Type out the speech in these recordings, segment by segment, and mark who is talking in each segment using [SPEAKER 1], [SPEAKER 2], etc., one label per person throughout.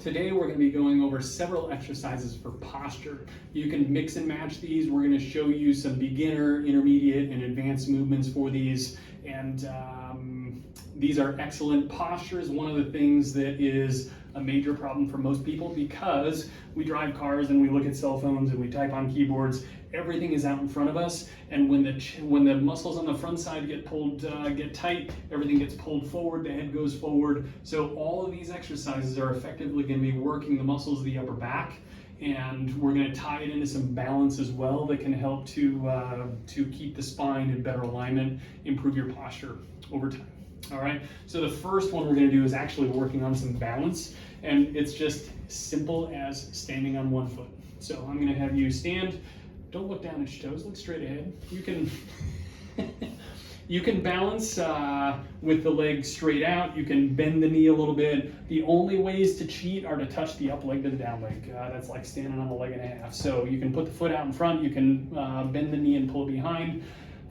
[SPEAKER 1] Today we're going to be going over several exercises for posture. You can mix and match these. We're going to show you some beginner, intermediate, and advanced movements for these. And these are excellent postures. One of the things that is a major problem for most people, because we drive cars and we look at cell phones and we type on keyboards, everything is out in front of us, and when the muscles on the front side get tight, everything gets pulled forward, the head goes forward. So all of these exercises are effectively going to be working the muscles of the upper back, and we're going to tie it into some balance as well that can help to keep the spine in better alignment, improve your posture over time. All right, so the first one we're going to do is actually working on some balance, and it's just simple as standing on one foot. So I'm going to have you stand. Don't look down at your toes, look straight ahead. You can balance with the legs straight out. You can bend the knee a little bit. The only ways to cheat are to touch the up leg to the down leg. That's like standing on a leg and a half. So you can put the foot out in front, you can bend the knee and pull it behind.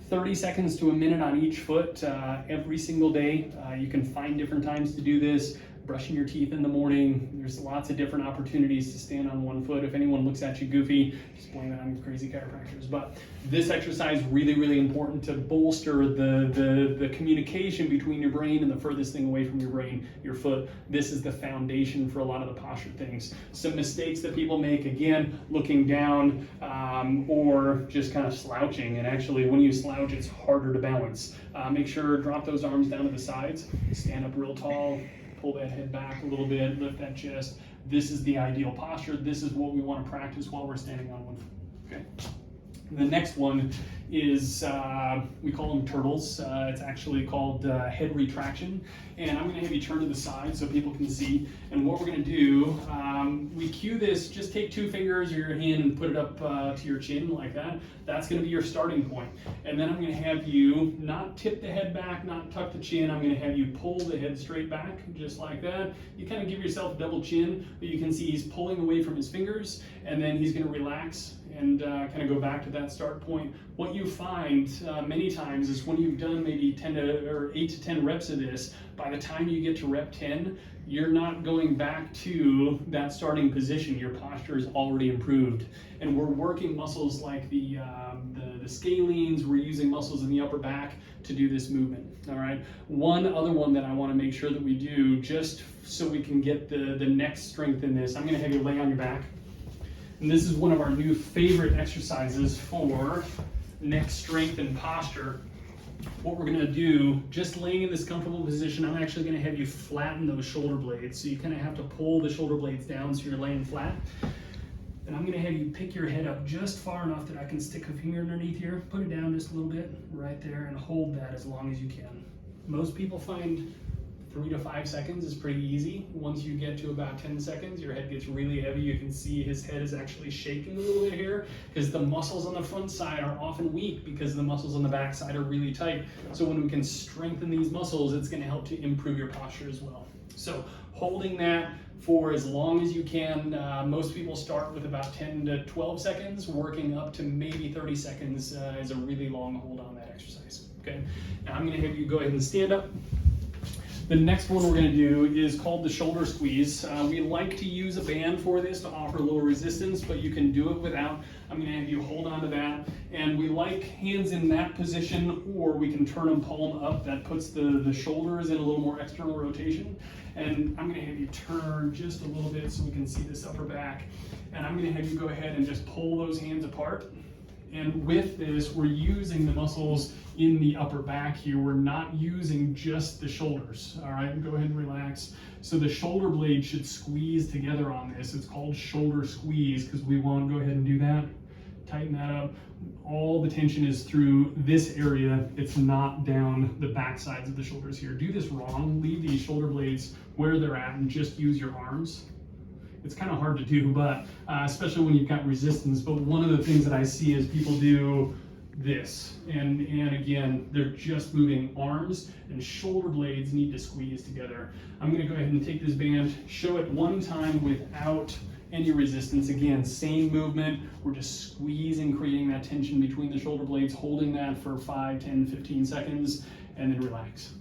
[SPEAKER 1] 30 seconds to a minute on each foot every single day. You can find different times to do this. Brushing your teeth in the morning. There's lots of different opportunities to stand on one foot. If anyone looks at you goofy, just blame it on crazy chiropractors. But this exercise is really, really important to bolster the communication between your brain and the furthest thing away from your brain, your foot. This is the foundation for a lot of the posture things. Some mistakes that people make, again, looking down or just kind of slouching. And actually, when you slouch, it's harder to balance. Make sure drop those arms down to the sides, stand up real tall. Pull that head back a little bit, lift that chest. This is the ideal posture. This is what we want to practice while we're standing on one foot. Okay. The next one is, we call them turtles. It's actually called head retraction. And I'm going to have you turn to the side so people can see. And what we're going to do, we cue this, just take two fingers or your hand and put it up to your chin like that. That's going to be your starting point. And then I'm going to have you not tip the head back, not tuck the chin. I'm going to have you pull the head straight back, just like that. You kind of give yourself a double chin, but you can see he's pulling away from his fingers, and then he's going to relax and kind of go back to that start point. What you find many times is when you've done maybe 8 to 10 reps of this, by the time you get to rep 10, you're not going back to that starting position. Your posture is already improved. And we're working muscles like the scalenes. We're using muscles in the upper back to do this movement. All right. One other one that I want to make sure that we do, just so we can get the neck strength in this, I'm going to have you lay on your back. And this is one of our new favorite exercises for neck strength and posture. What we're going to do, just laying in this comfortable position, I'm actually going to have you flatten those shoulder blades. So you kind of have to pull the shoulder blades down so you're laying flat. And I'm going to have you pick your head up just far enough that I can stick a finger underneath here, put it down just a little bit right there, and hold that as long as you can. Most people find 3 to 5 seconds is pretty easy. Once you get to about 10 seconds, your head gets really heavy. You can see his head is actually shaking a little bit here because the muscles on the front side are often weak because the muscles on the back side are really tight. So when we can strengthen these muscles, it's going to help to improve your posture as well. So holding that for as long as you can. Most people start with about 10 to 12 seconds, working up to maybe 30 seconds is a really long hold on that exercise. Okay. Now I'm going to have you go ahead and stand up. The next one we're going to do is called the shoulder squeeze. We like to use a band for this to offer a little resistance, but you can do it without. I'm going to have you hold on to that. And we like hands in that position, or we can turn them palm up. That puts the shoulders in a little more external rotation. And I'm going to have you turn just a little bit so we can see this upper back. And I'm going to have you go ahead and just pull those hands apart. And with this, we're using the muscles in the upper back here. We're not using just the shoulders. All right, go ahead and relax. So the shoulder blade should squeeze together on this. It's called shoulder squeeze because we want to go ahead and do that. Tighten that up. All the tension is through this area. It's not down the back sides of the shoulders here. Do this wrong. Leave these shoulder blades where they're at and just use your arms. It's kind of hard to do, but especially when you've got resistance. But one of the things that I see is people do this, and again, they're just moving arms, and shoulder blades need to squeeze together. I'm going to go ahead and take this band, show it one time without any resistance. Again, same movement. We're just squeezing, creating that tension between the shoulder blades, holding that for 5, 10, 15 seconds, and then relax.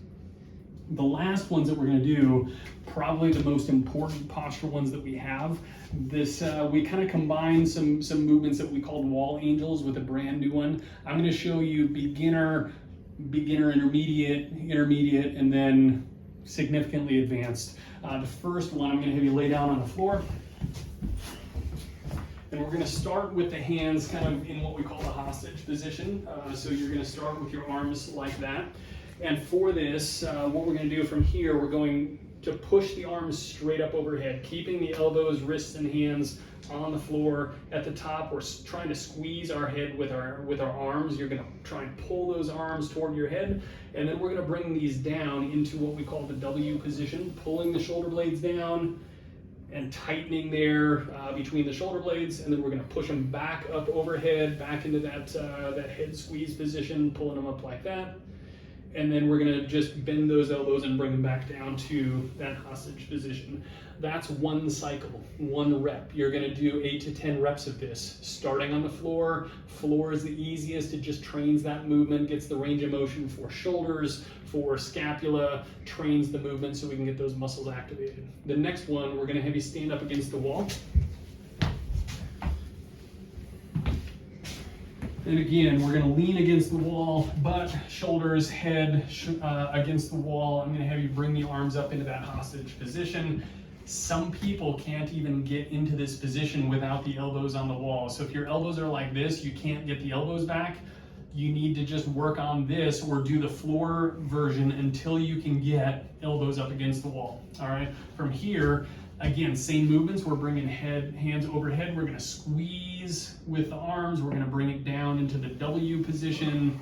[SPEAKER 1] The last ones that we're going to do, probably the most important posture ones that we have. This we kind of combine some movements that we called wall angels with a brand new one. I'm going to show you beginner, intermediate, and then significantly advanced. The first one, I'm going to have you lay down on the floor. And we're going to start with the hands kind of in what we call the hostage position. So you're going to start with your arms like that. And for this, what we're going to do from here, we're going to push the arms straight up overhead, keeping the elbows, wrists, and hands on the floor. At the top, we're trying to squeeze our head with our arms. You're going to try and pull those arms toward your head. And then we're going to bring these down into what we call the W position, pulling the shoulder blades down and tightening there between the shoulder blades, and then we're going to push them back up overhead, back into that head squeeze position, pulling them up like that. And then we're going to just bend those elbows and bring them back down to that hostage position. That's one cycle, one rep. You're going to do 8 to 10 reps of this, starting on the floor. Floor is the easiest. It just trains that movement, gets the range of motion for shoulders, for scapula, trains the movement so we can get those muscles activated. The next one, we're going to have you stand up against the wall. And again, we're going to lean against the wall, butt, shoulders, head against the wall. I'm going to have you bring the arms up into that hostage position. Some people can't even get into this position without the elbows on the wall. So if your elbows are like this, you can't get the elbows back. You need to just work on this or do the floor version until you can get elbows up against the wall. All right. From here, again, same movements. We're bringing hands overhead. We're going to squeeze with the arms. We're going to bring it down into the W position.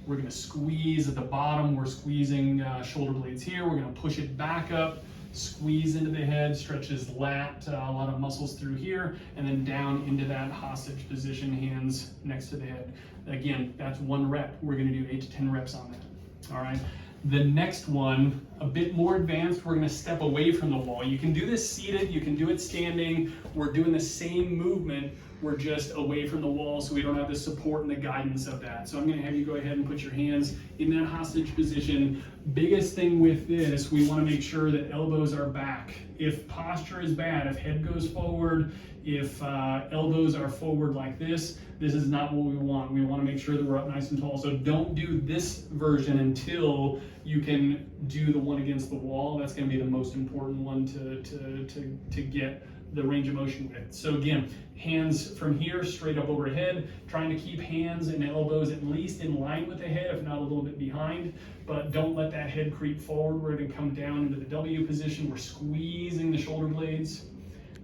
[SPEAKER 1] We're going to squeeze at the bottom. We're squeezing shoulder blades here. We're going to push it back up, squeeze into the head, stretches lat, a lot of muscles through here, and then down into that hostage position, hands next to the head. Again, that's one rep. We're going to do 8 to 10 reps on that. All right. The next one, a bit more advanced, we're going to step away from the wall. You can do this seated, you can do it standing. We're doing the same movement, we're just away from the wall so we don't have the support and the guidance of that. So I'm going to have you go ahead and put your hands in that hostage position. Biggest thing with this, we want to make sure that elbows are back. If posture is bad, if head goes forward, if elbows are forward like this is not what we want. We want to make sure that we're up nice and tall. So don't do this version until you can do the one against the wall. That's going to be the most important one to get the range of motion with. So again, hands from here straight up overhead, trying to keep hands and elbows at least in line with the head, if not a little bit behind, but don't let that head creep forward. We're going to come down into the W position. We're squeezing the shoulder blades.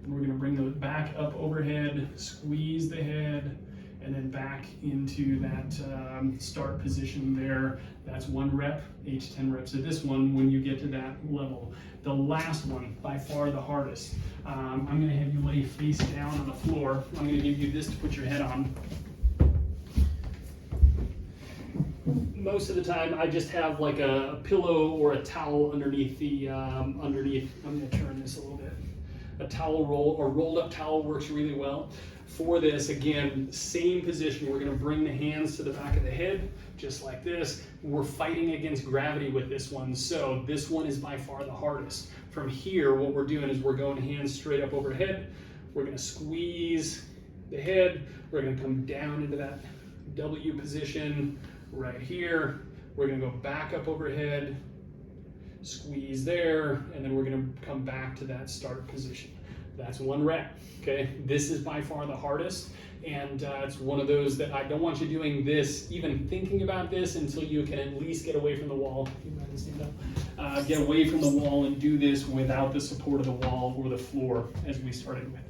[SPEAKER 1] And we're going to bring those back up overhead, squeeze the head, and then back into that start position there. That's one rep, 8 to 10 reps of this one when you get to that level. The last one, by far the hardest. I'm going to have you lay face down on the floor. I'm going to give you this to put your head on. Most of the time, I just have like a pillow or a towel underneath the, I'm going to turn this a little bit. A towel roll or rolled up towel works really well. For this, again, same position. We're going to bring the hands to the back of the head, just like this. We're fighting against gravity with this one, so this one is by far the hardest. From here, what we're doing is we're going hands straight up overhead. We're going to squeeze the head. We're going to come down into that W position right here. We're going to go back up overhead, squeeze there, and then we're going to come back to that start position. That's one rep, okay? This is by far the hardest, and it's one of those that I don't want you doing this, even thinking about this, until you can at least get away from the wall. You might stand up. Get away from the wall and do this without the support of the wall or the floor, as we started with.